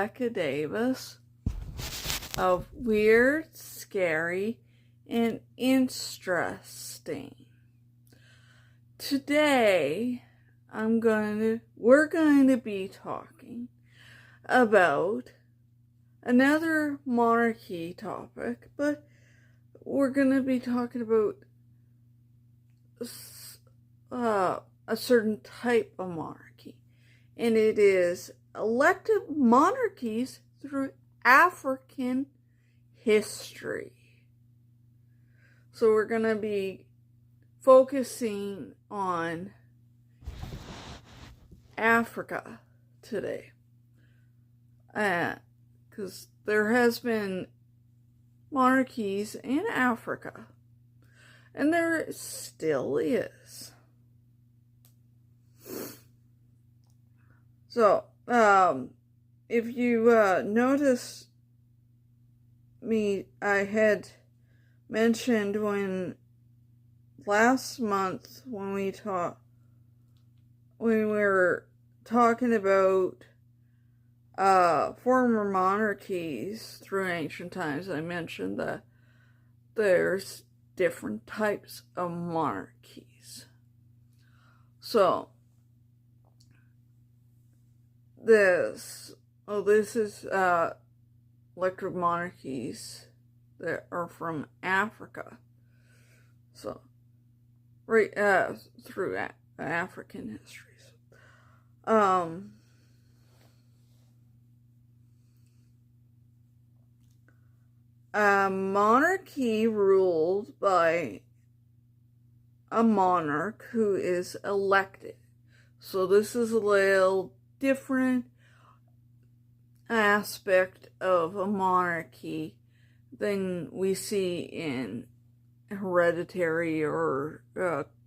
Rebecca Davis of Weird, Scary, and Interesting. Today, we're going to be talking about another monarchy topic, but we're going to be talking about a certain type of monarchy, and it is elective monarchies through African history. So we're going to be focusing on Africa today, because there has been monarchies in Africa, and there still is. So, if you notice me, I had mentioned last month when we were talking about former monarchies through ancient times, I mentioned that there's different types of monarchies. So this is elective monarchies that are from Africa. So right through African histories. A monarchy ruled by a monarch who is elected. So this is a little different aspect of a monarchy than we see in hereditary or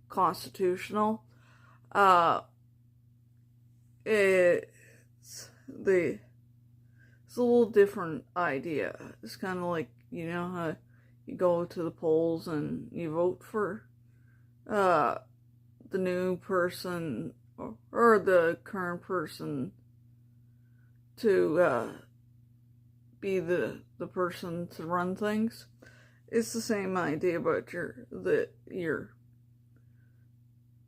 constitutional. It's a little different idea. It's kind of like, you know, how you go to the polls and you vote for the new person or the current person to be the person to run things. It's the same idea, but you're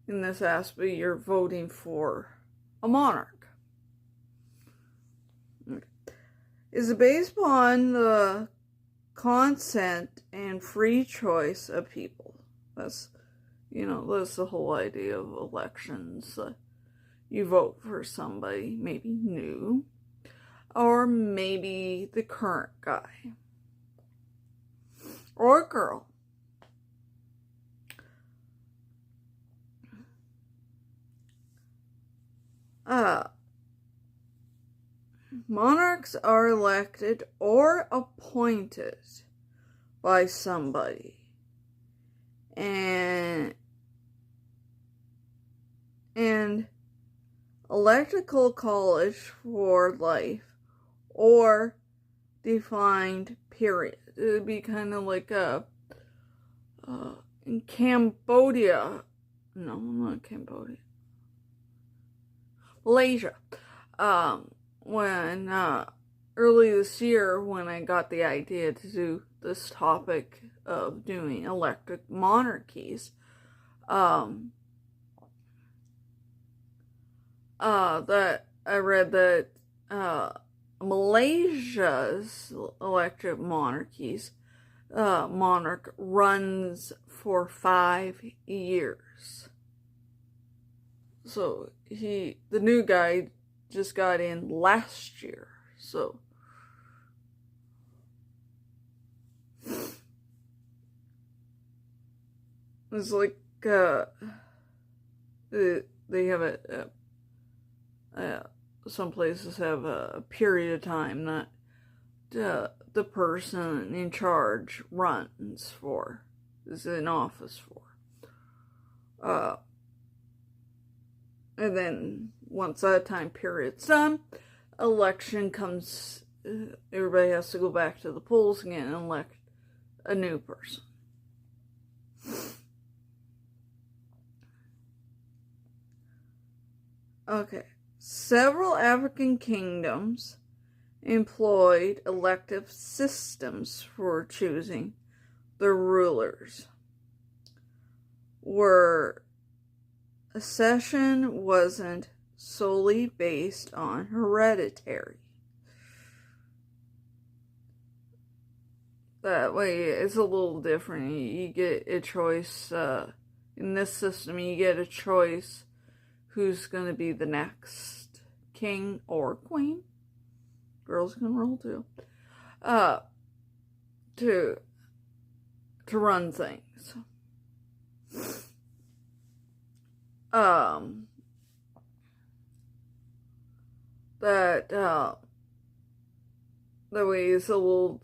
in this aspect, you're voting for a monarch. Is based upon the consent and free choice of people. That's the whole idea of elections. You vote for somebody, maybe new, or maybe the current guy or girl. Monarchs are elected or appointed by somebody, and electoral college for life or defined period. It would be kind of like in Cambodia. No, not Cambodia. Malaysia. When early this year, when I got the idea to do this topic of doing elective monarchies, that I read that Malaysia's elective monarchies monarch runs for 5 years. So the new guy just got in last year. So it's like they have some places have a period of time that the person in charge is in office for. And then once that time period's done, election comes, everybody has to go back to the polls again and elect a new person. Okay. Several African kingdoms employed elective systems for choosing their rulers, where accession wasn't solely based on hereditary. That way it's a little different. You get a choice. In this system, you get a choice who's going to be the next king or queen. Girls can roll too. To run things. That way it's a little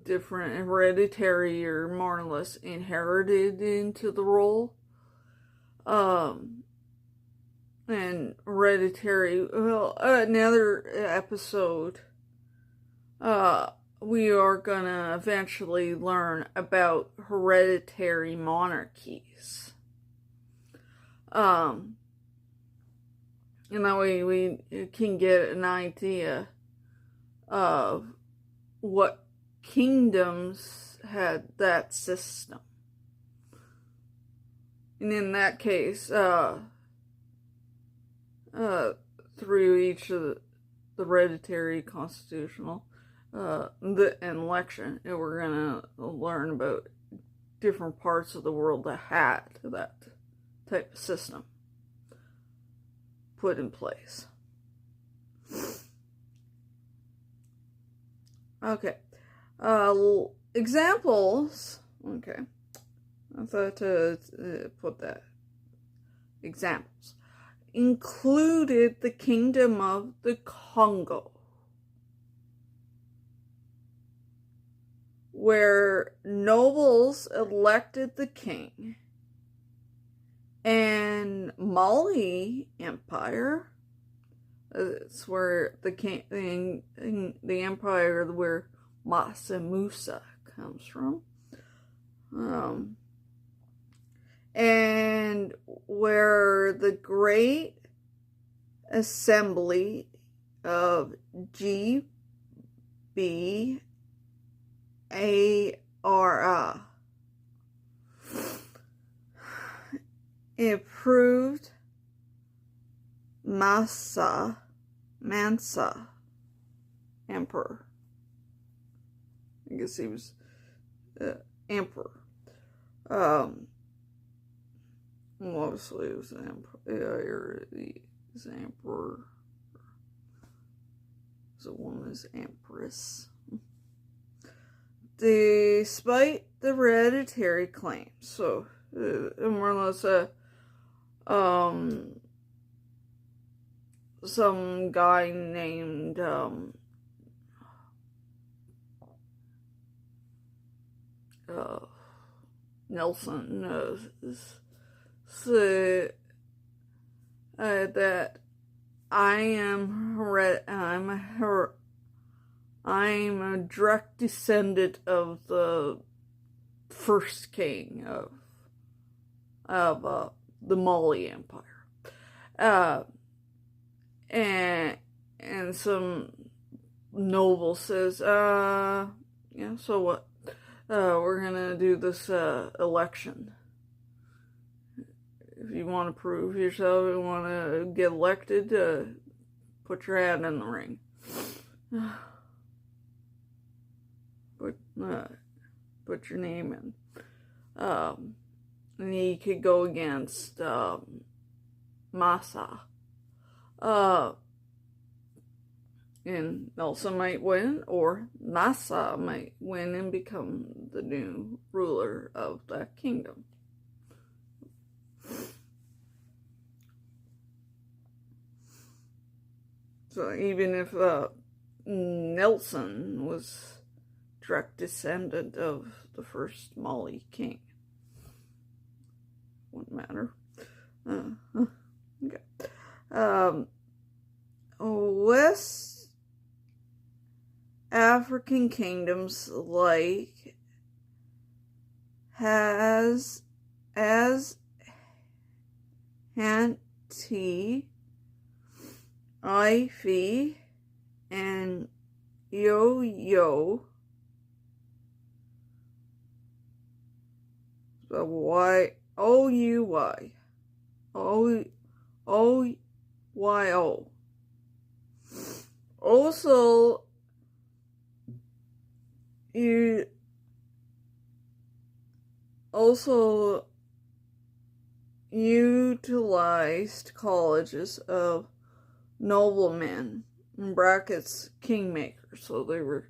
different. Hereditary, you're more or less inherited into the role. And hereditary, well, another episode, we are gonna eventually learn about hereditary monarchies. And that way we can get an idea of what kingdoms had that system. And in that case, through each of the hereditary, constitutional, and election, and we're gonna learn about different parts of the world that had that type of system put in place. Okay. Examples. Okay. I thought to put that. Examples. Included the Kingdom of the Congo, where nobles elected the king, and Mali Empire. It's where the empire where Mansa Musa comes from, and where the Great Assembly of GBARA approved Mansa Emperor. I guess he was emperor. Obviously it was emperor. He's emperor. The woman's empress. Despite the hereditary claims, so more or less some guy named Nelson said that I'm a direct descendant of the first king of the Mali Empire, and some noble says, yeah, so what? We're gonna do this election. If you want to prove yourself, you want to get elected, put your hat in the ring. Put your name in. And he could go against Massa. And Nelson might win, or Massa might win and become the new ruler of that kingdom. So even if Nelson was direct descendant of the first Mali king, wouldn't matter. Okay. West African kingdoms like Hanti, Ife, and yo, so Y-O-U-Y, O-Y-O. Also, you also utilized colleges of noblemen, in brackets, kingmakers. So they were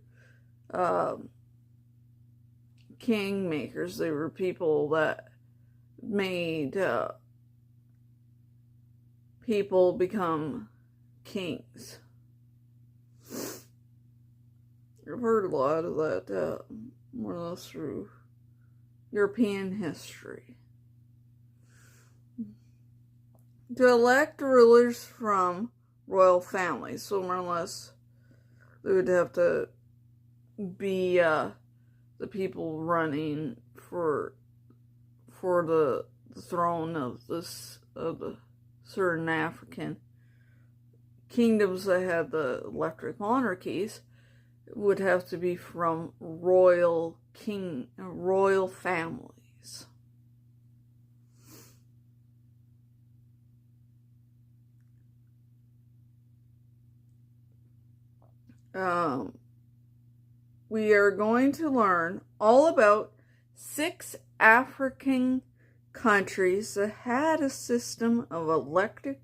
kingmakers. They were people that made people become kings. I've heard a lot of that, more or less through European history. To elect rulers from royal families, so more or less they would have to be the people running for the throne of the certain African kingdoms that had the elective monarchies. Would have to be from royal families. We are going to learn all about 6 African countries that had a system of elective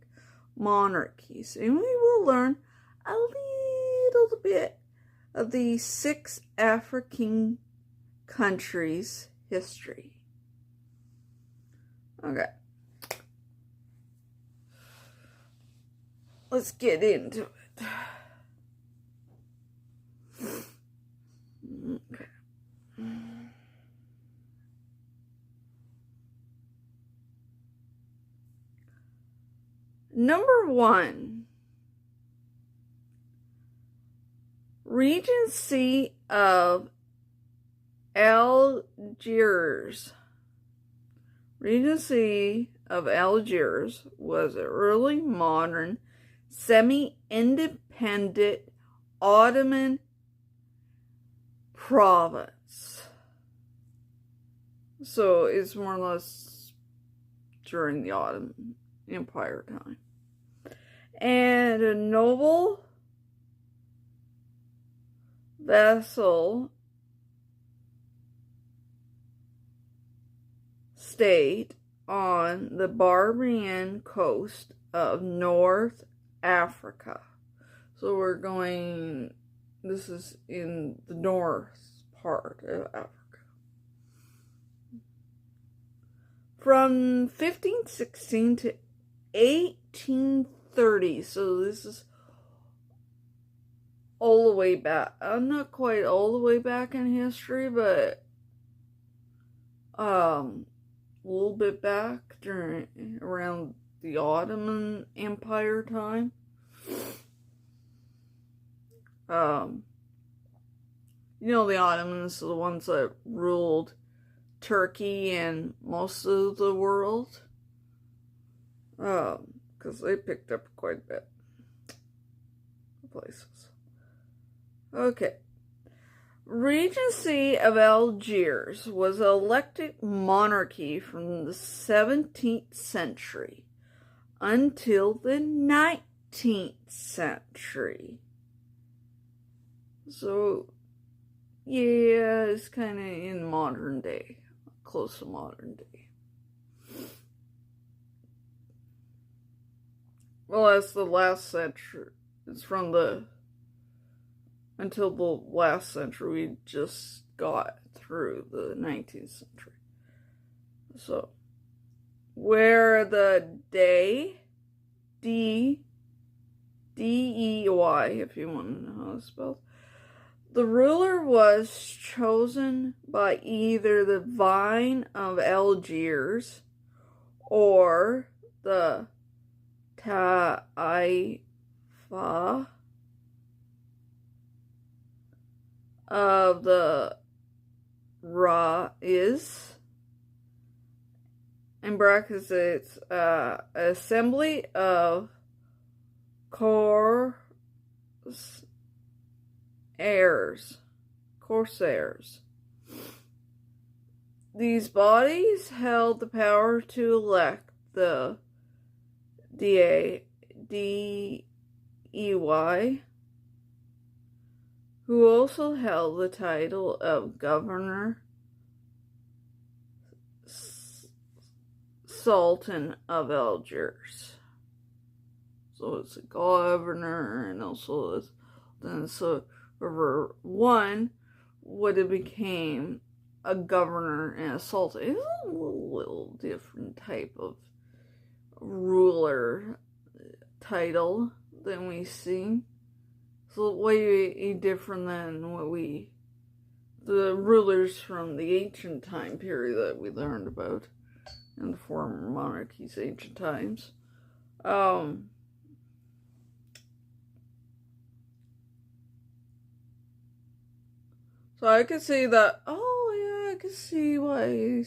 monarchies, and we will learn a little bit of the 6 African countries' history. Okay. Let's get into it. Okay. Number 1. Regency of Algiers. Regency of Algiers was an early modern, semi-independent Ottoman province. So it's more or less during the Ottoman Empire time. And a noble vassal state on the Barbarian coast of North Africa. So we're going, this is in the north part of Africa. From 1516 to 1830, so this is all the way back. I'm not quite all the way back in history, but a little bit back around the Ottoman Empire time. You know, the Ottomans are the ones that ruled Turkey and most of the world. Because they picked up quite a bit of places. Okay. Regency of Algiers was an elected monarchy from the 17th century until the 19th century. So, yeah, it's kind of in modern day, close to modern day. Well, that's the last century. It's from until the last century. We just got through the 19th century. So, where the D-E-Y, if you want to know how it's spelled, the ruler was chosen by either the Vine of Algiers or the Taifa of the Rais, in brackets it's Assembly of corsairs. These bodies held the power to elect the DEY, who also held the title of Governor Sultan of Algiers. So it's a governor and also then so whoever won would have became a governor and a sultan. It's a little different type of ruler title than we see. So way different than the rulers from the ancient time period that we learned about in the former monarchies, ancient times. So I could see that, I could see why he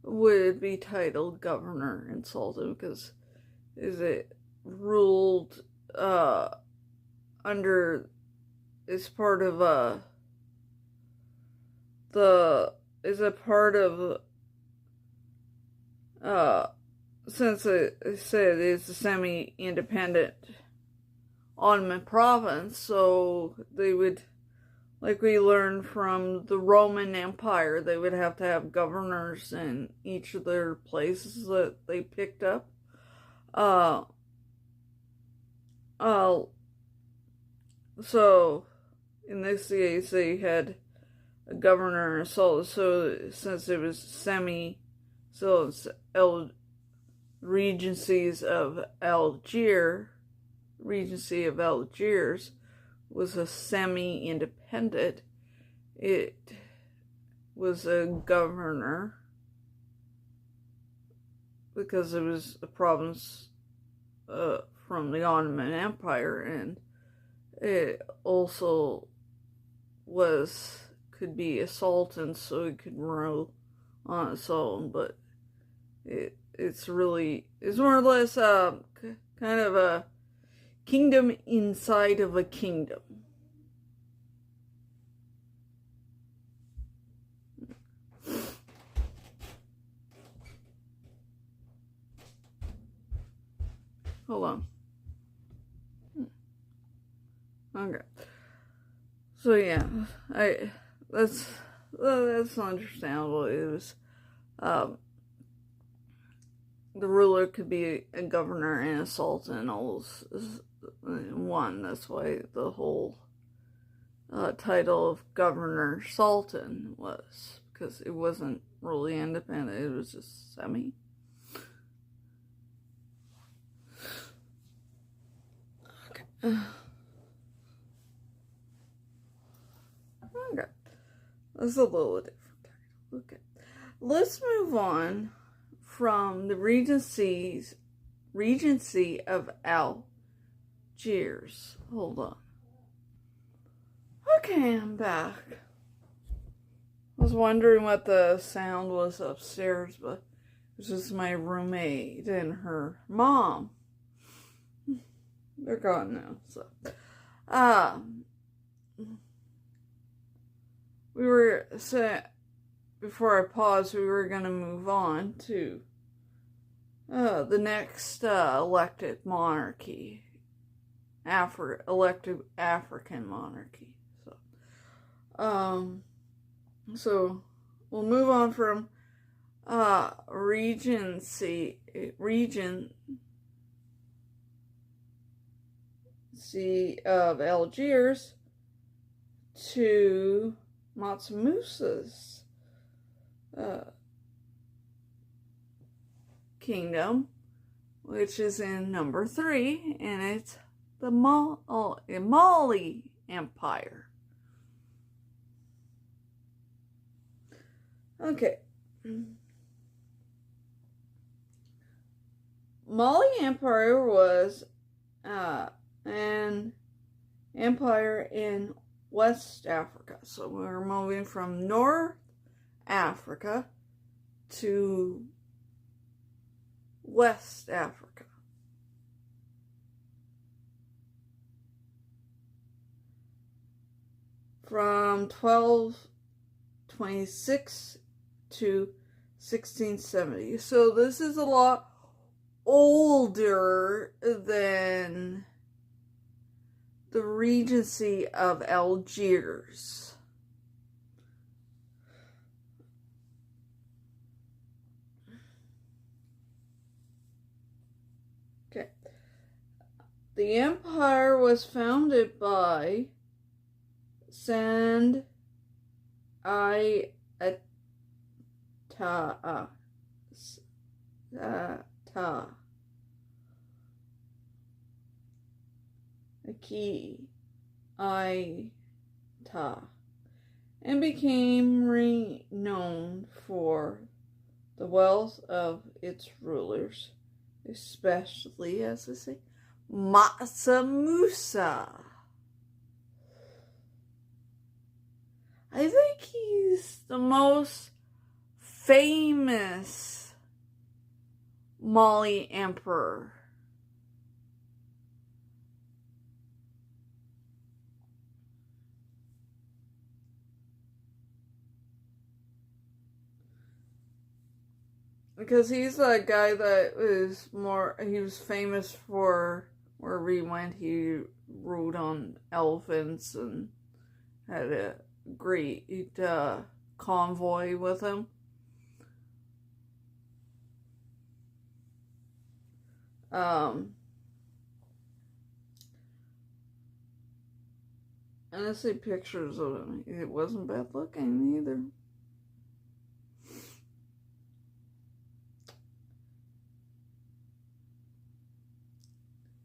would be titled governor and sultan, because is it ruled under, is part of since it said it's a semi-independent Ottoman province, so they would, like we learned from the Roman Empire, they would have to have governors in each of their places that they picked up. So in this case, they had a governor and a sultan. So since it was Regency of Algiers was a semi-independent. It was a governor because it was a province from the Ottoman Empire, and it also could be a sultan, so it could rule on its own, but it's more or less kind of a kingdom inside of a kingdom. Hold on. Okay. So yeah, that's understandable. It was the ruler could be a governor and a sultan all in one. That's why the whole title of governor sultan was, because it wasn't really independent. It was just semi. Okay. Okay. That's a little different title. Okay. Let's move on from the Regency of Algiers. Hold on. Okay, I'm back. I was wondering what the sound was upstairs, but it was just my roommate and her mom. They're gone now, so. We were set, before I paused, we were going to move on to the next elected monarchy, elected African monarchy. So we'll move on from Regency of Algiers to Matsumus's kingdom, which is in number 3, and it's the Mali Empire. Okay. Mali Empire was an empire in West Africa. So we're moving from North Africa to West Africa. from 1226 to 1670. So this is a lot older than the Regency of Algiers. Okay. The empire was founded by Sand I Ta Aki I Ta, and became renowned for the wealth of its rulers, especially, as I say, Mansa Musa. I think he's the most famous Mali emperor. Because he's a guy that he was famous for wherever he went, he rode on elephants and had a great convoy with him. And I see pictures of him. It wasn't bad looking either.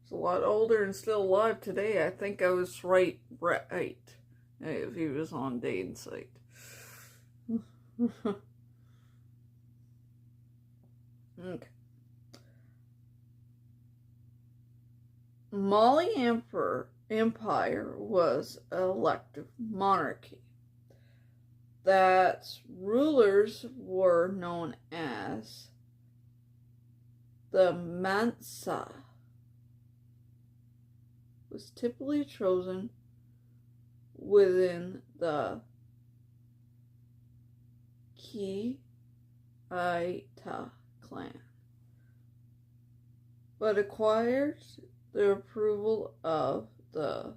He's a lot older and still alive today. I think I was right. If he was on dating site. Okay. Mali Empire was an elective monarchy. That rulers were known as the Mansa. Was typically chosen within the Ki-Aita clan, but acquired the approval of the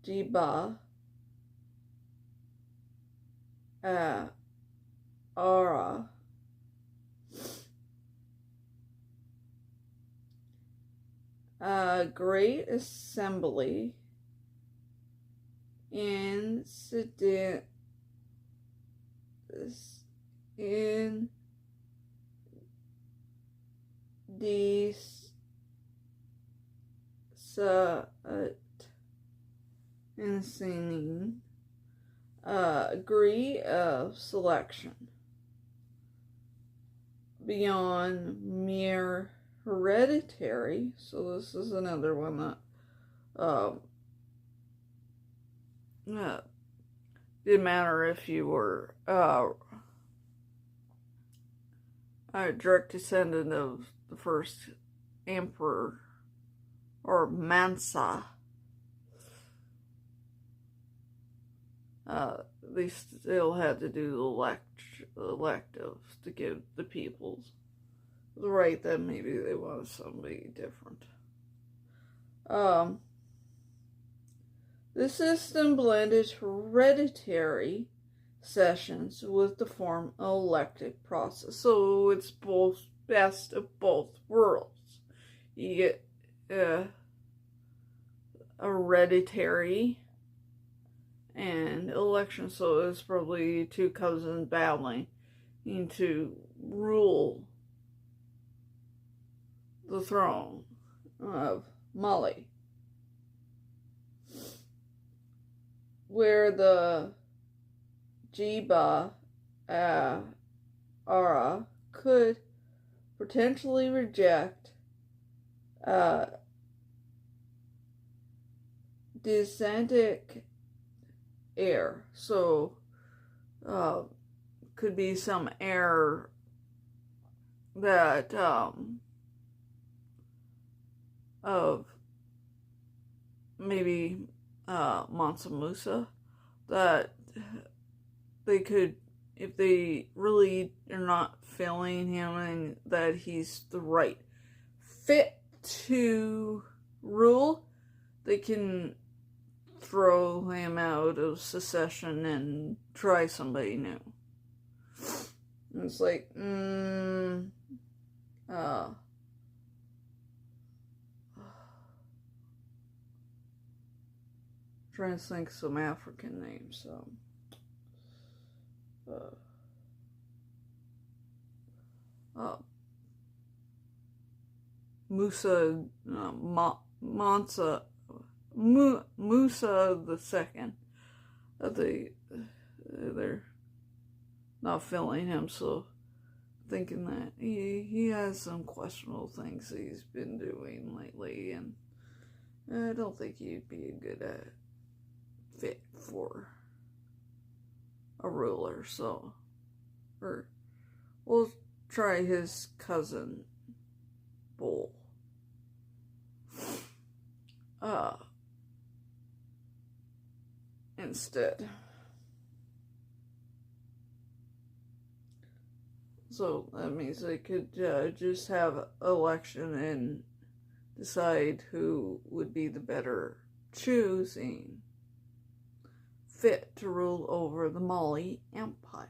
Jiba Ara Great Assembly incident in the insane degree of selection beyond mere hereditary. So this is another one that didn't matter if you were a direct descendant of the first emperor or Mansa. They still had to do the electives to give the peoples the right that maybe they wanted somebody different. The system blended hereditary sessions with the form of elective process. So it's both best of both worlds. You get hereditary and election, so it's probably two cousins battling to rule the throne of Mali, where the Jiba Ara could potentially reject descendant heir. So could be some heir that of maybe Mansa Musa, that they could, if they really are not failing him and that he's the right fit to rule, they can throw him out of secession and try somebody new. And it's like, trying to think some African names. Musa, Musa the second. They're not filling him, so thinking that he has some questionable things that he's been doing lately, and I don't think he'd be a good fit for a ruler. So, we'll try his cousin Bull. Instead. So that means they could just have election and decide who would be the better choosing fit to rule over the Mali Empire.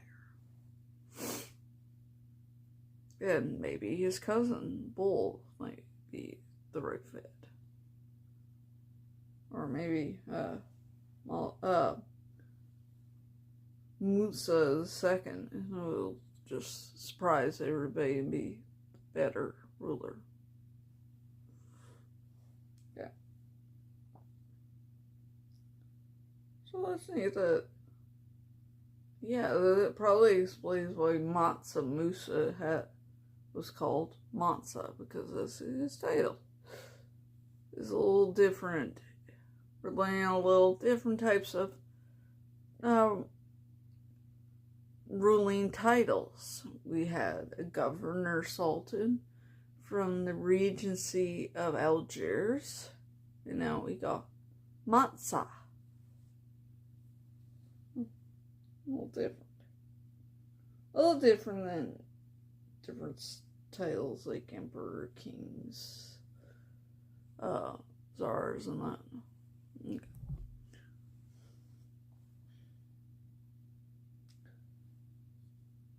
And maybe his cousin Bull might be the right fit. Or maybe Musa II will just surprise everybody and be the better ruler. Yeah. So let's see that. Yeah, that probably explains why Mansa Musa was called Mansa, because that's his title. It's a little different. We're laying out a little different types of ruling titles. We had a governor sultan from the Regency of Algiers, and now we got Mansa. A little different. A little different than different titles like emperor, kings, czars, and that. Okay.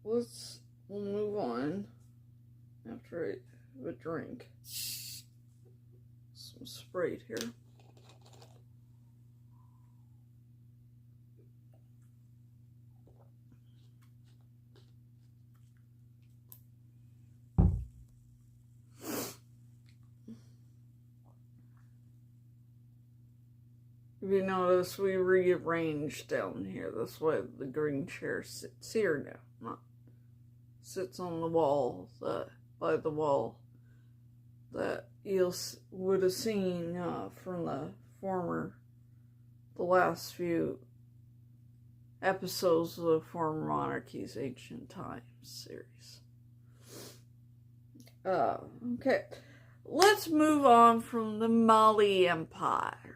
We'll move on after I have a drink. Some Sprite here. If you notice, we rearranged down here. That's why the green chair sits here now. Not sits on the wall, by the wall that you would have seen from the last few episodes of the Former Monarchies Ancient Times series. Okay. Let's move on from the Mali Empire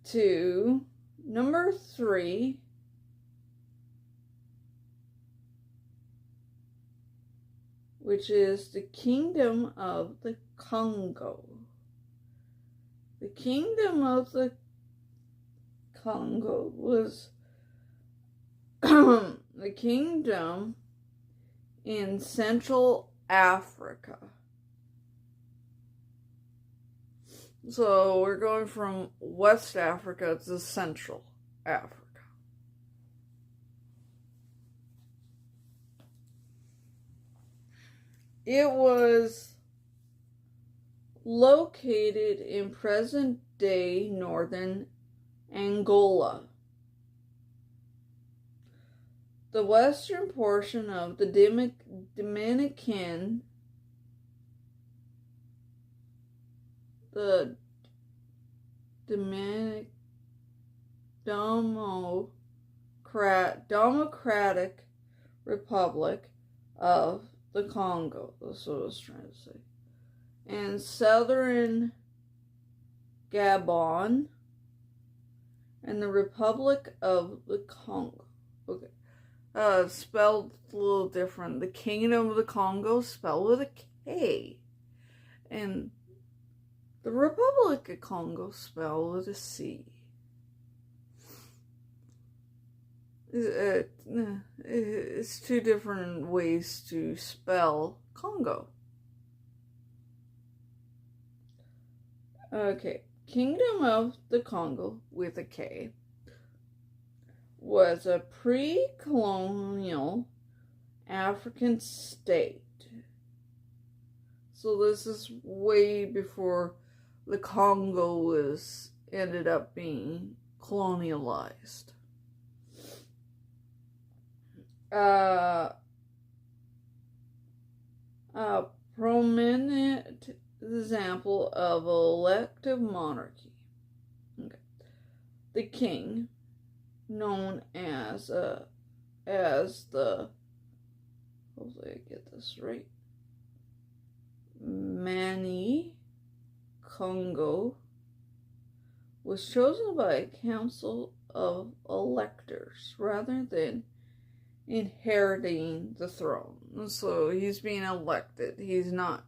to number 3, which is the Kingdom of the Congo. The Kingdom of the Congo was the kingdom in Central Africa. So we're going from West Africa to Central Africa. It was located in present-day northern Angola. The western portion of the Democratic Republic of the Congo, that's what I was trying to say, and southern Gabon, and the Republic of the Congo. Okay. Spelled a little different. The Kingdom of the Congo, spelled with a K. And the Republic of Congo, spelled with a C. It's two different ways to spell Congo. Okay. Kingdom of the Congo, with a K, was a pre-colonial African state. So this is way before the Congo ended up being colonialized. A prominent example of elective monarchy. Okay. The king, known as the, hopefully I get this right, Mani Congo, was chosen by a council of electors rather than inheriting the throne. So he's being elected. He's not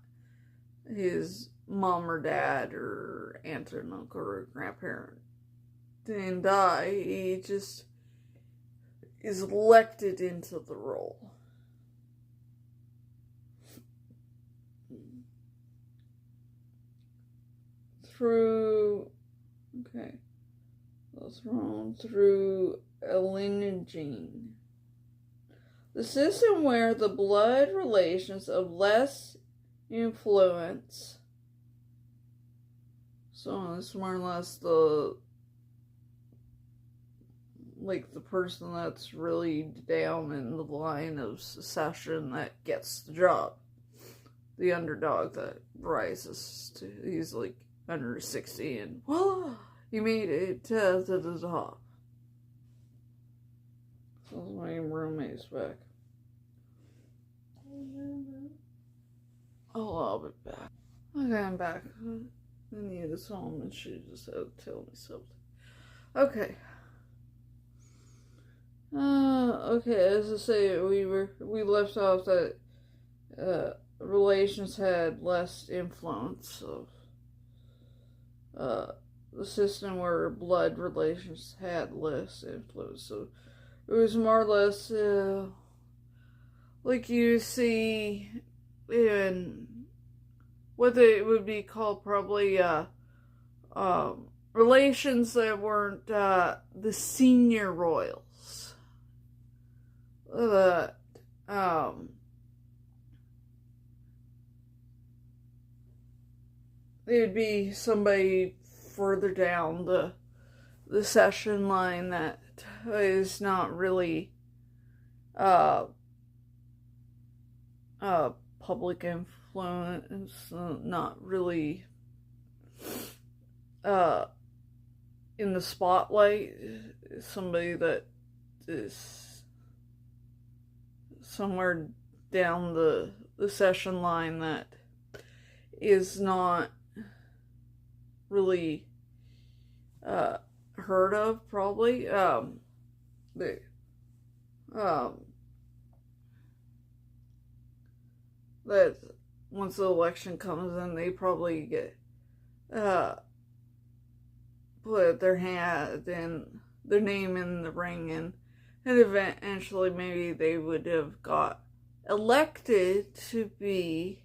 his mom or dad or aunt or uncle or grandparent didn't die. He just is elected into the role. Through a lineage. The system where the blood relations of less influence, so it's more or less the person that's really down in the line of succession that gets the job. The underdog that rises to, he's like under 60 and, well, he made it to the top. So my roommate's back. Oh, I'll be back. Okay, I'm back. Anita's home and she just had to tell me something. Okay. Okay, as I say, we left off that relations had less influence of the system where blood relations had less influence. So it was more or less like you see in what it would be called probably relations that weren't the senior royals. That it would be somebody further down the session line that is not really public influence, not really in the spotlight. Somebody that is somewhere down the session line that is not really heard of, probably. That once the election comes in, they probably get put their hand in their name in the ring, and eventually maybe they would have got elected to be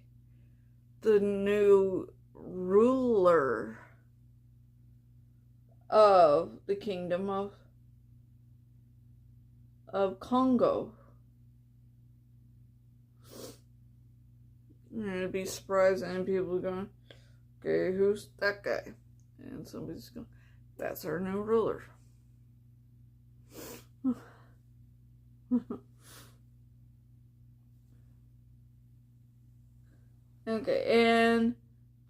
the new ruler of the Kingdom of Congo. And it'd be surprising, people going, okay, who's that guy? And somebody's going, that's our new ruler. Okay, and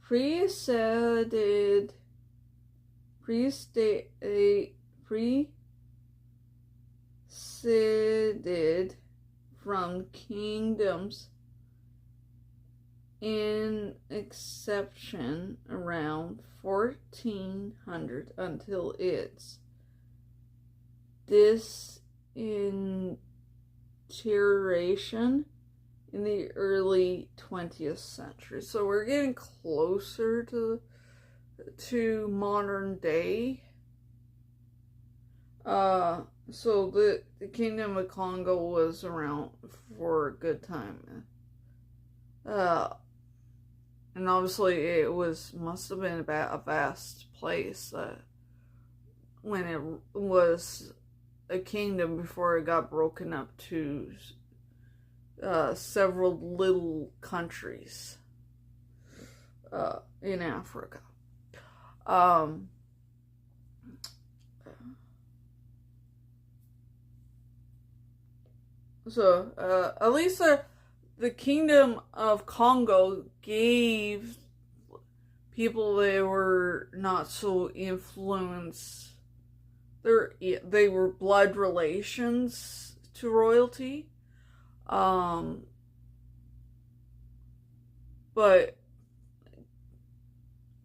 preceded from kingdoms an exception around 1400 until its disintegration in the early 20th century. So we're getting closer to modern day. So the Kingdom of Congo was around for a good time. And obviously it must have been about a vast place when it was a kingdom before it got broken up to several little countries in Africa. So at least the Kingdom of Congo gave people that were not so influenced. They were blood relations to royalty. But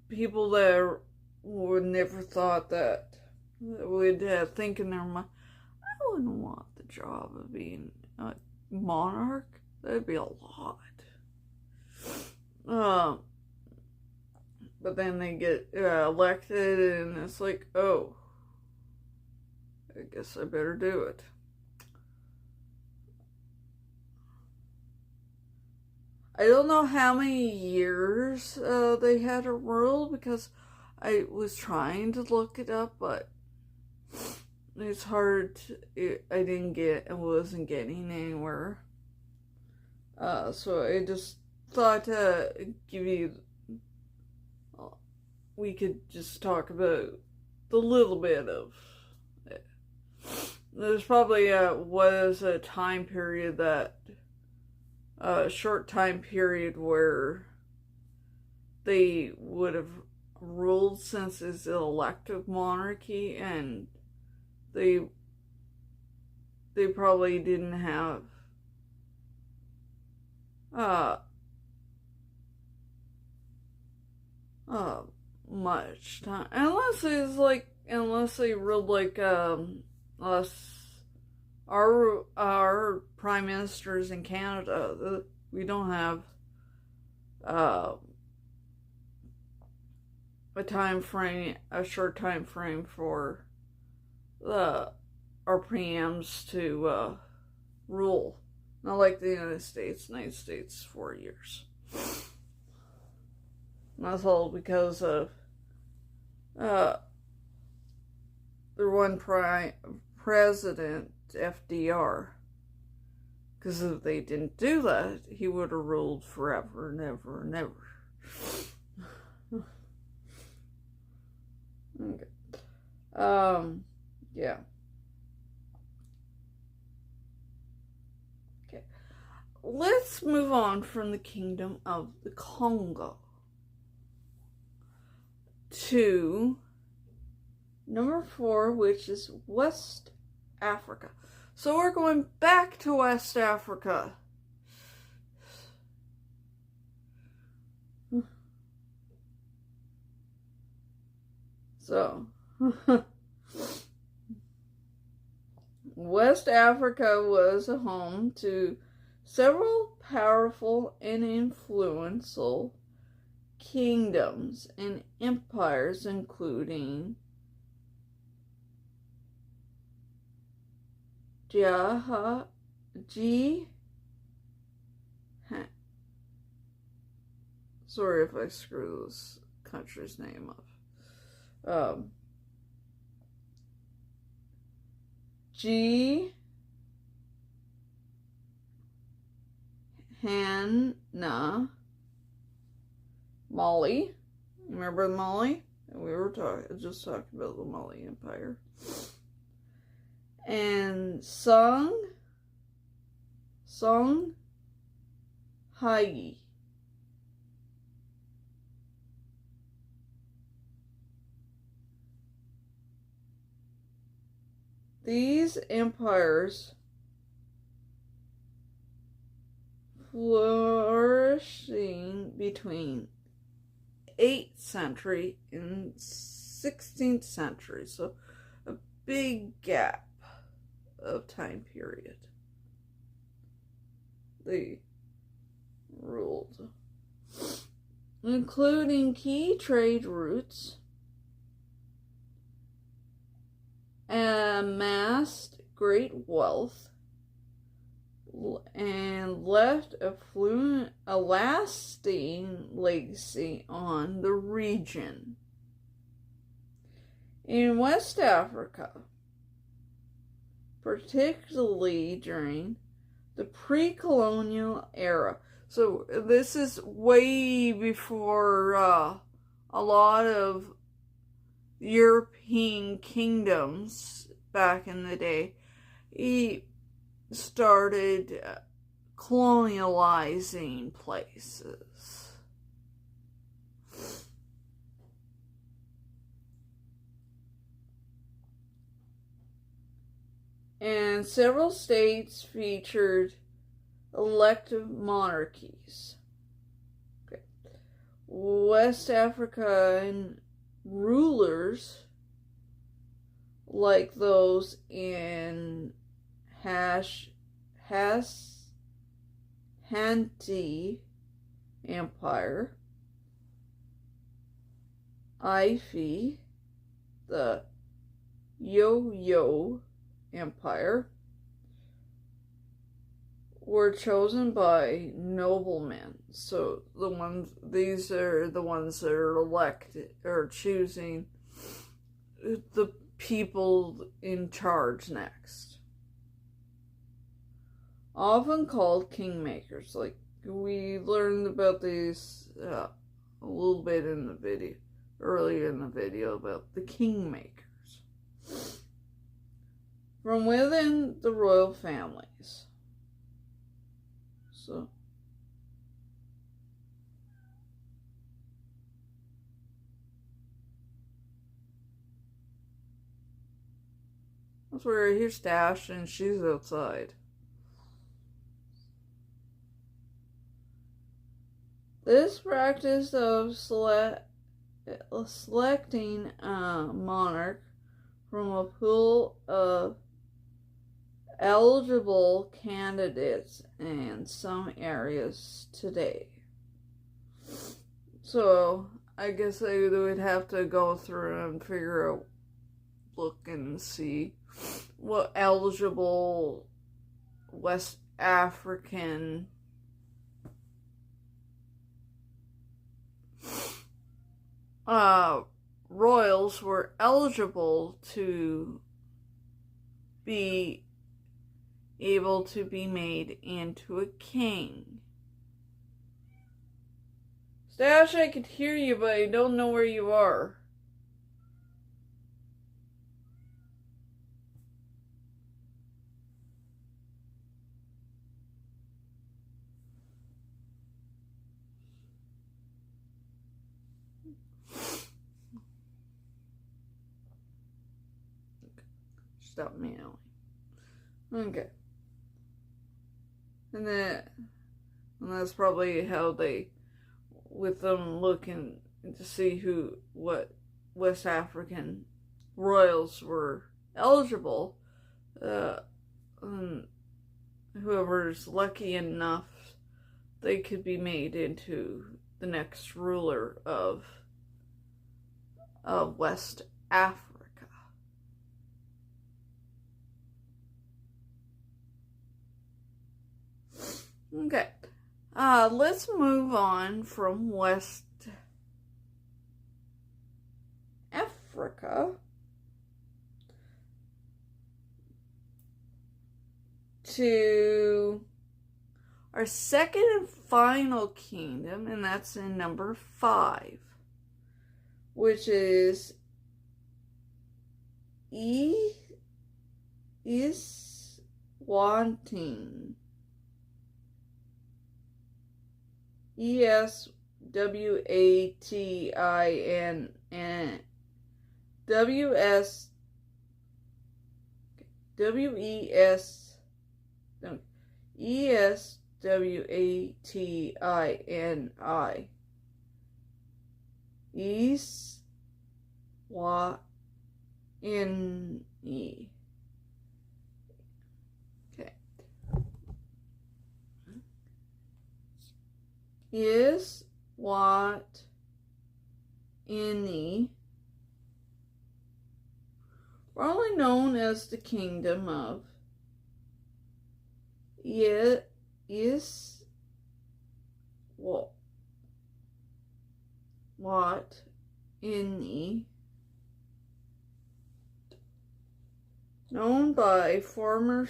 people that would never thought that would think in their mind, I wouldn't want the job of being a monarch. That'd be a lot. But then they get elected, and it's like, oh, I guess I better do it. I don't know how many years they had to rule, because I was trying to look it up, but it's hard. I wasn't getting anywhere. So I just thought to give you, we could just talk about the little bit of it. There's probably was a time period a short time period where they would have ruled, since it's an elective monarchy, and they probably didn't have much time, unless they ruled like us. Our prime ministers in Canada, we don't have a short time frame for our preems to rule. Not like the United States, 4 years. And that's all because of their one president, FDR. Because if they didn't do that, he would have ruled forever and ever and ever. Okay. Yeah. Okay. Let's move on from the Kingdom of the Congo to number 4, which is West Africa. So we're going back to West Africa. So, West Africa was a home to several powerful and influential kingdoms and empires, including sorry if I screw this country's name up. Hannah, Mali. Remember Mali? We were just talking about the Mali Empire. And Song Hai. These empires flourishing between 8th century and 16th century. So a big gap of time period they ruled, including key trade routes, amassed great wealth, and left a lasting legacy on the region. In West Africa, particularly during the pre-colonial era. So this is way before a lot of European kingdoms back in the day. He started colonializing places. And several states featured elective monarchies. Okay. West African rulers, like those in Hanti Empire, Ife, the Yo-Yo Empire, were chosen by noblemen. So these are the ones that are elected or choosing the people in charge next. Often called kingmakers. Like we learned about these a little bit in the video, earlier in the video, about the kingmakers. From within the royal families. So that's where I hear Stash and she's outside. This practice of selecting a monarch from a pool of eligible candidates in some areas today. So I guess they would have to go through and figure out, look and see what eligible West African royals were eligible to be able to be made into a king. Stash, I could hear you, but I don't know where you are. Stop meowing. Okay. And that's probably how they, with them looking to see what West African royals were eligible, whoever's lucky enough, they could be made into the next ruler of West Africa. Okay, let's move on from West Africa to our second and final kingdom, and that's in number 5, which is Eswatini. ESWATIN Watini. Iswatini. Okay. Iswatini, probably known as the Kingdom of Iswatini, known by former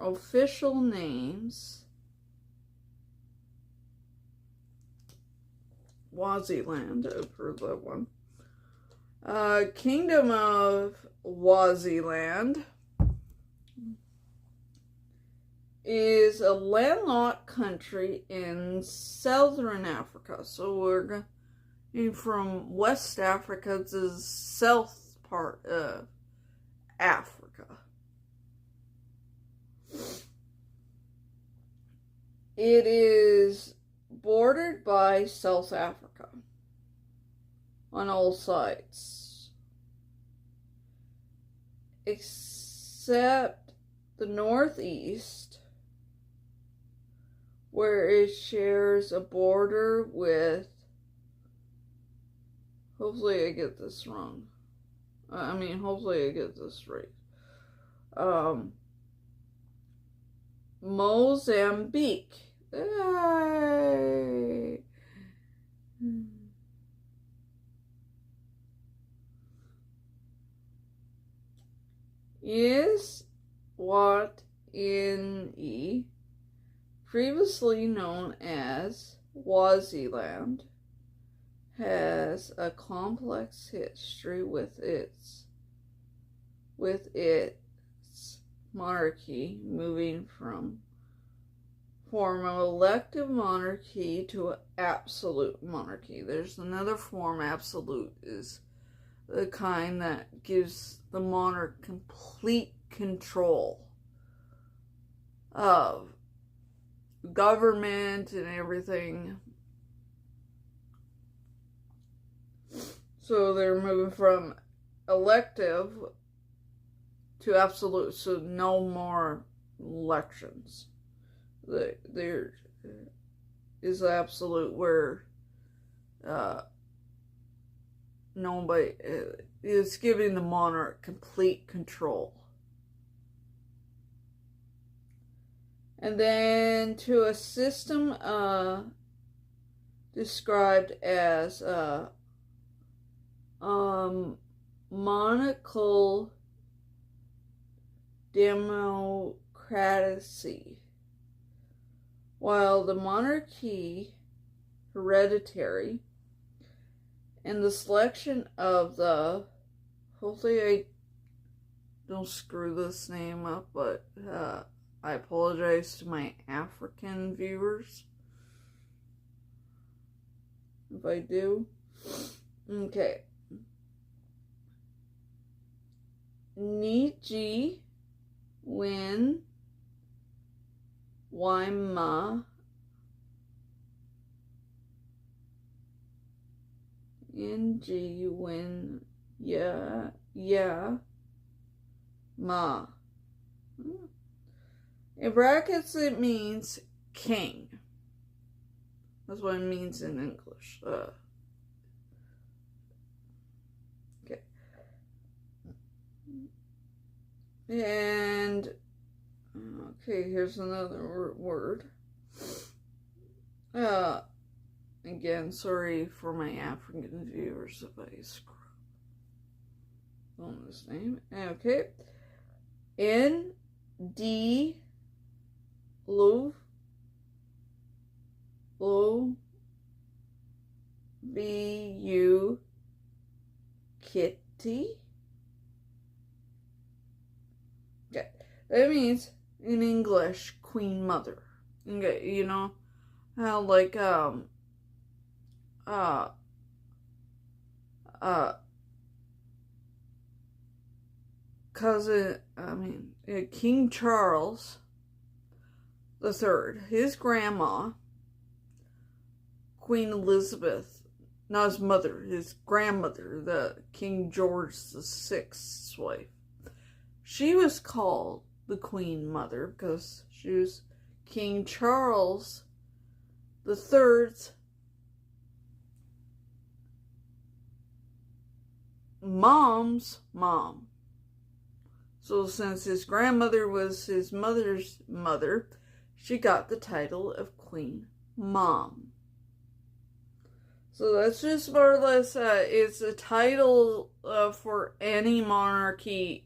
official names. Swaziland, I've heard that one. Kingdom of Swaziland is a landlocked country in southern Africa. So we're going from West Africa to the south part of Africa. It is bordered by South Africa on all sides, except the northeast, where it shares a border with, hopefully I get this wrong, hopefully I get this right, Mozambique. Hey. Iswatini, previously known as Swaziland, has a complex history with its monarchy moving from form of elective monarchy to absolute monarchy. There's another form. Absolute is the kind that gives the monarch complete control of government and everything. So they're moving from elective to absolute, so no more elections. There is absolute where nobody is giving the monarch complete control. And then to a system described as monarchical democracy. While the monarchy hereditary and the selection of the, hopefully I don't screw this name up, but I apologize to my African viewers if I do. Okay. Niji Win Waima Ng Win Ma. In brackets it means king. That's what it means in English. Okay. And okay, here's another word. Again, sorry for my African viewers if I screw up on this name. Okay. N-D V-U Kitty. Okay. That means, in English, Queen Mother. Okay, you know how like cousin, King Charles III, his grandma, Queen Elizabeth, not his mother, his grandmother, the King George VI's wife, she was called the Queen Mother because she was King Charles III's mom's mom. So since his grandmother was his mother's mother, she got the title of Queen Mom. So that's just more or less, it's a title for any monarchy,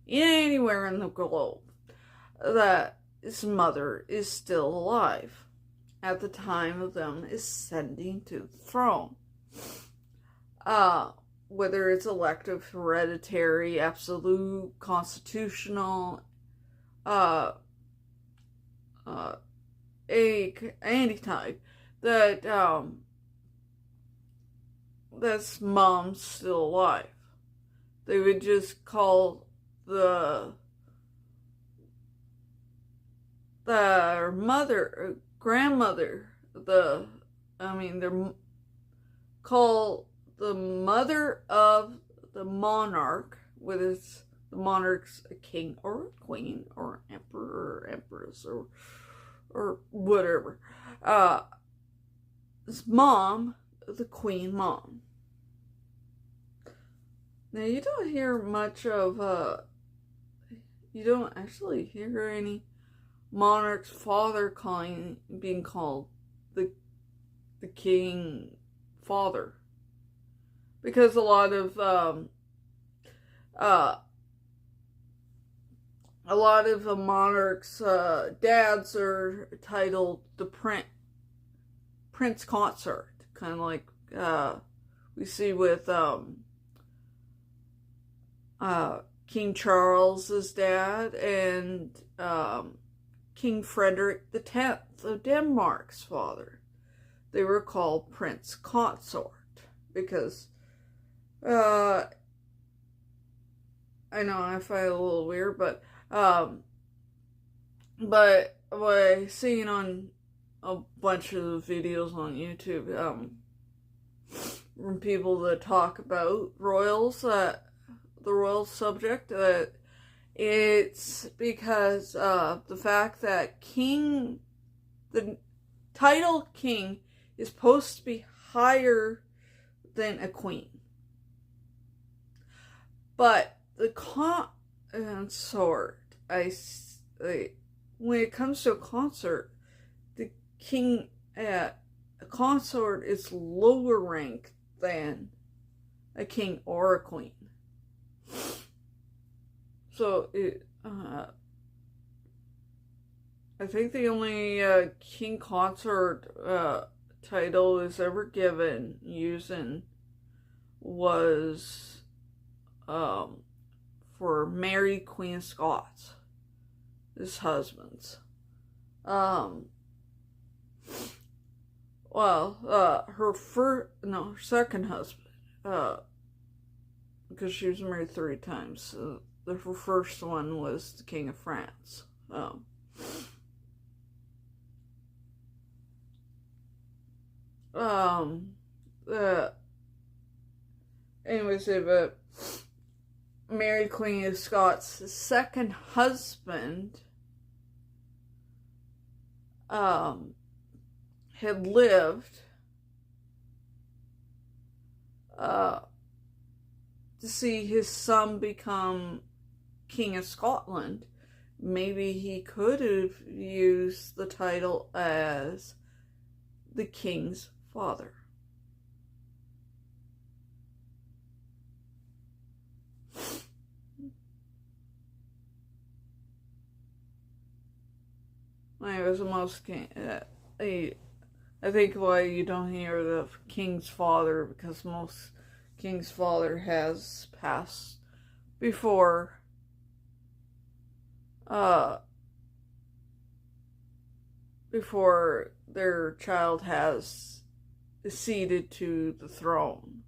anywhere in the globe, that his mother is still alive at the time of them ascending to the throne. Whether it's elective, hereditary, absolute, constitutional, any type, that's mom's still alive. They would just call their mother, grandmother, call the mother of the monarch, whether it's the monarch's a king or a queen or emperor or empress or whatever. His mom, the Queen Mom. Now you don't hear much of, you don't actually hear any monarch's father being called the King Father. Because a lot of the monarchs' dads are titled the Prince Consort, kind of like we see with King Charles's dad and King Frederick X of Denmark's father. They were called Prince Consort because I know I find it a little weird, but what I've seen on a bunch of videos on YouTube, from people that talk about royals, the royal subject, it's because of the fact that the title king is supposed to be higher than a queen. But the consort, when it comes to a consort, the king, a consort is lower ranked than a king or a queen. So I think the only king consort title is ever given using was for Mary, Queen of Scots, his husband's. Her second husband, because she was married 3 times. Her first one was the King of France. Anyways, but Mary, Queen of Scots' second husband had lived to see his son become King of Scotland. Maybe he could have used the title as the king's father. Anyways, most I think why you don't hear the king's father, because most king's father has passed before their child has acceded to the throne.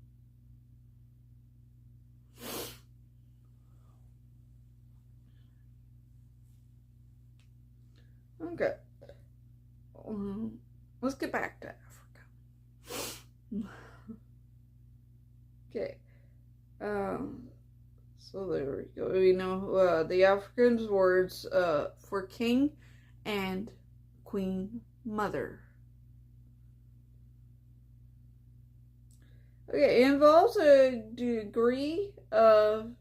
Okay. Let's get back to Africa. Okay. So there we go. We know the African words for king and queen mother. Okay, it involves a degree of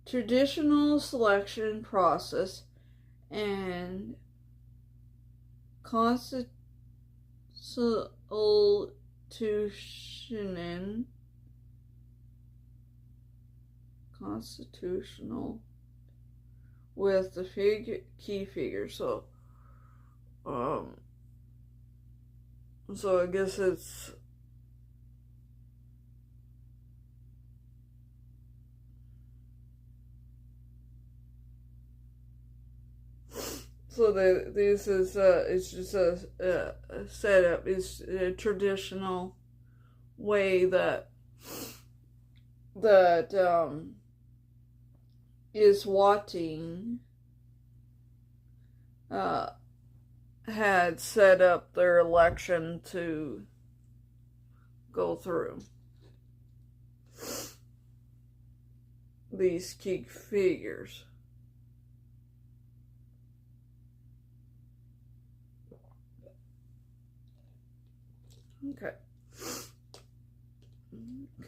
traditional selection process and constitutional with the key figure. So I guess it's this is it's just a setup. It's a traditional way that Eswatini had set up their election to go through these key figures.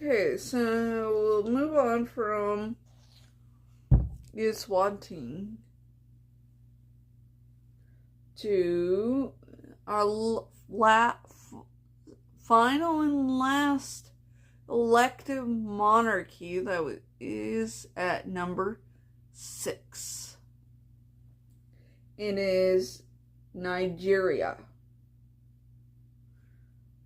Okay, so we'll move on from Eswatini to our final and last elective monarchy that is at number 6. It is Nigeria.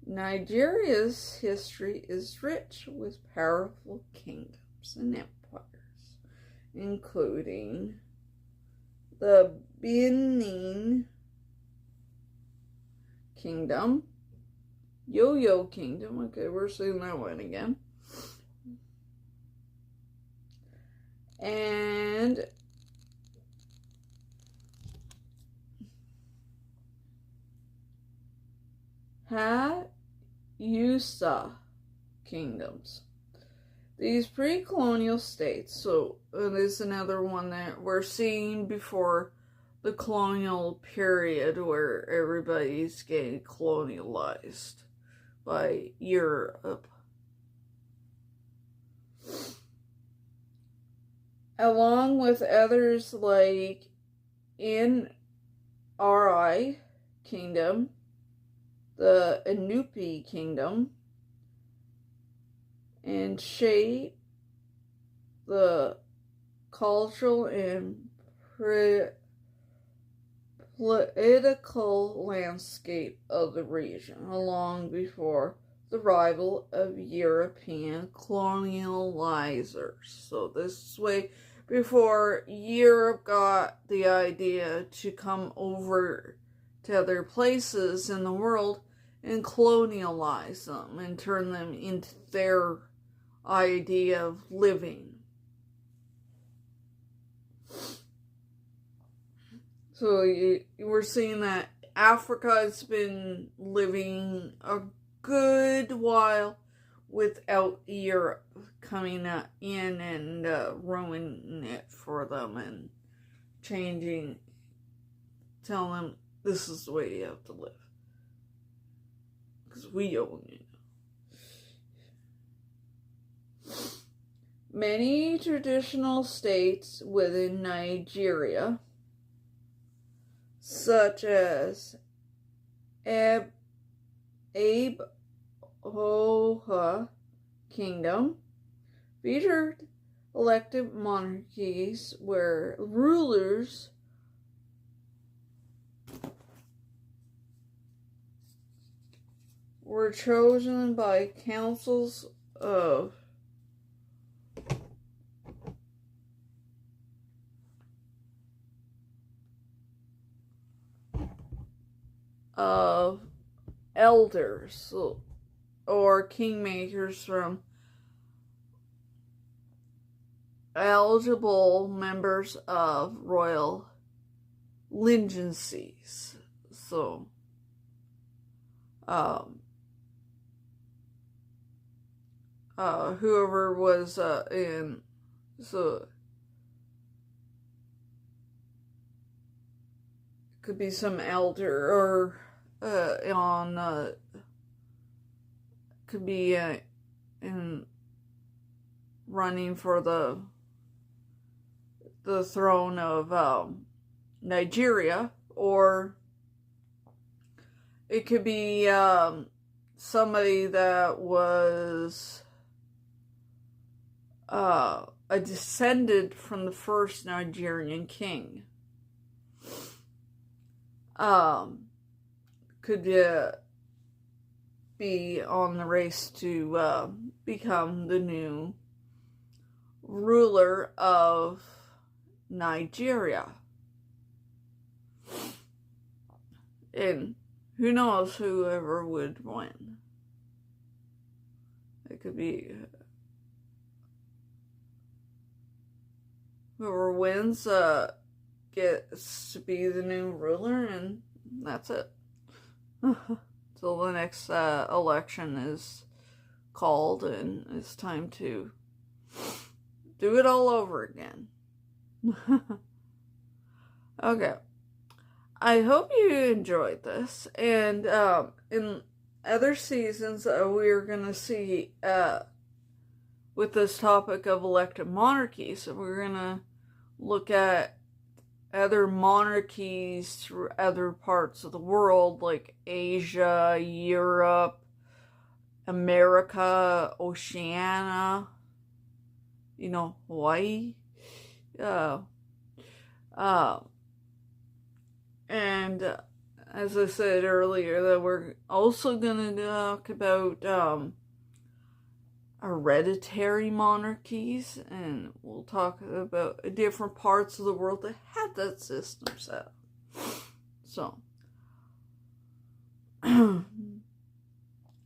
Nigeria's history is rich with powerful kingdoms and empires, including the Benin Kingdom, Yo-Yo Kingdom, okay, we're seeing that one again, and Yusa kingdoms. These pre-colonial states, so there's another one that we're seeing before the colonial period where everybody's getting colonialized by Europe. Along with others like Nri Kingdom, the Inupi Kingdom, and shape the cultural and political landscape of the region, long before the arrival of European colonializers. So this way before Europe got the idea to come over to other places in the world and colonialize them and turn them into their idea of living. So we're seeing that Africa has been living a good while without Europe coming in and ruining it for them and changing, telling them this is the way you have to live. Because we own it. Many traditional states within Nigeria, such as Aboha Kingdom, featured elective monarchies where rulers were chosen by councils of elders or kingmakers from eligible members of royal leniencies. So, whoever was in, so could be some elder or could be in running for the throne of Nigeria, or it could be somebody that was a descendant from the first Nigerian king. Could be on the race to become the new ruler of Nigeria. And who knows whoever would win. It could be whoever wins gets to be the new ruler, and that's it. Till the next election is called and it's time to do it all over again. Okay. I hope you enjoyed this, and in other seasons we're going to see with this topic of elective monarchies, we're going to look at other monarchies through other parts of the world, like Asia, Europe, America, Oceania, Hawaii. And as I said earlier, that we're also going to talk about hereditary monarchies, and we'll talk about different parts of the world that had that system set up. So,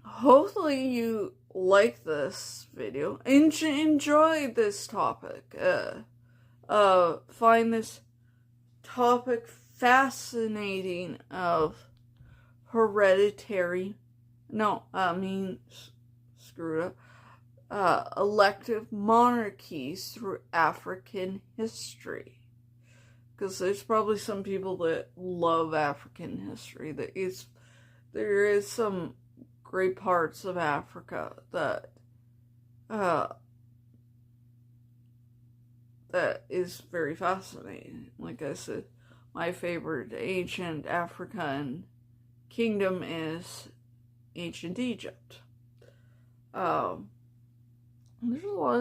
hopefully you like this video, enjoy this topic, find this topic fascinating of elective monarchies through African history. Because there's probably some people that love African history. There is some great parts of Africa that is very fascinating. Like I said, my favorite ancient African kingdom is ancient Egypt. There's a lot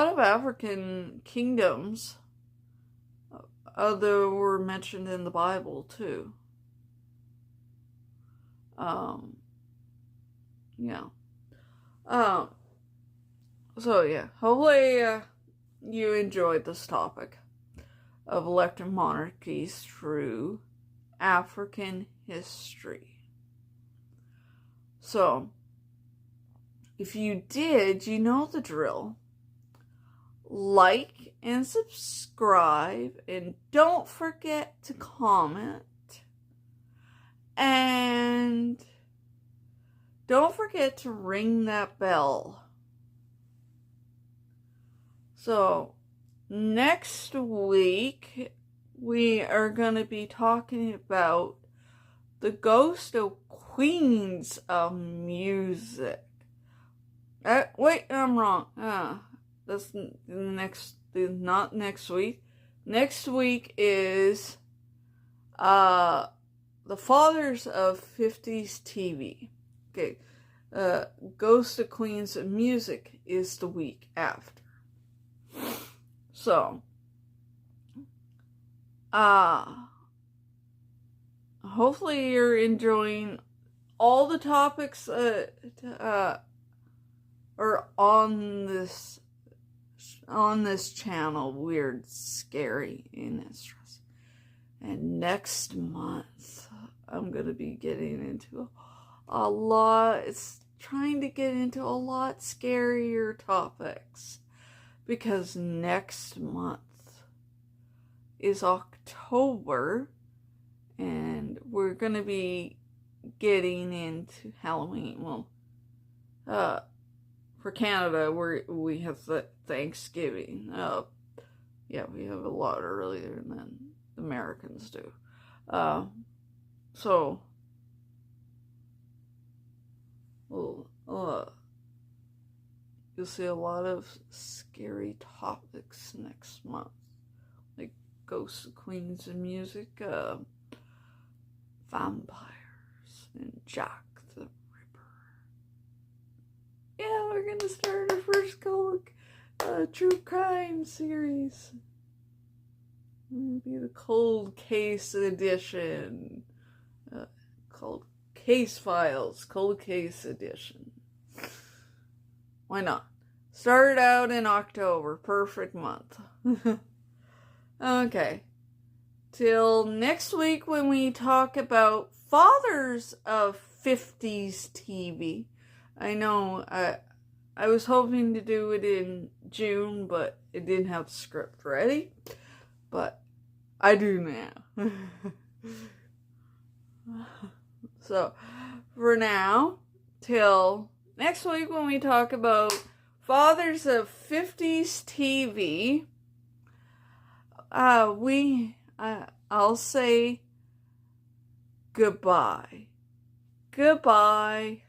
of African kingdoms that were mentioned in the Bible too. So yeah, hopefully you enjoyed this topic of elective monarchies through African history. So, if you did, you know the drill. Like and subscribe, and don't forget to comment. And don't forget to ring that bell. So, next week, we are going to be talking about the ghost of queens of music. Wait, I'm wrong. That's not next week. Next week is the fathers of 50s TV. Okay. Ghost of Queens of Music is the week after. So, hopefully you're enjoying all the topics are on this channel. Weird, scary, and stressing. And next month, I'm going to be getting into trying to get into a lot scarier topics. because next month is October, and we're going to be getting into Halloween. Well, for Canada, we have Thanksgiving. Yeah, we have a lot earlier than the Americans do. So, you'll see a lot of scary topics next month, like ghosts, queens, and music, vampires, and Jack the Ripper. Yeah, we're gonna start our first true crime series. It'll be the cold case edition, called Case Files, cold case edition. Why not? Start out in October, perfect month. Okay. Till next week when we talk about fathers of 50s TV. I know I was hoping to do it in June, but it didn't have the script ready. But I do now. So, for now, till next week when we talk about fathers of 50s TV, I'll say goodbye. Goodbye.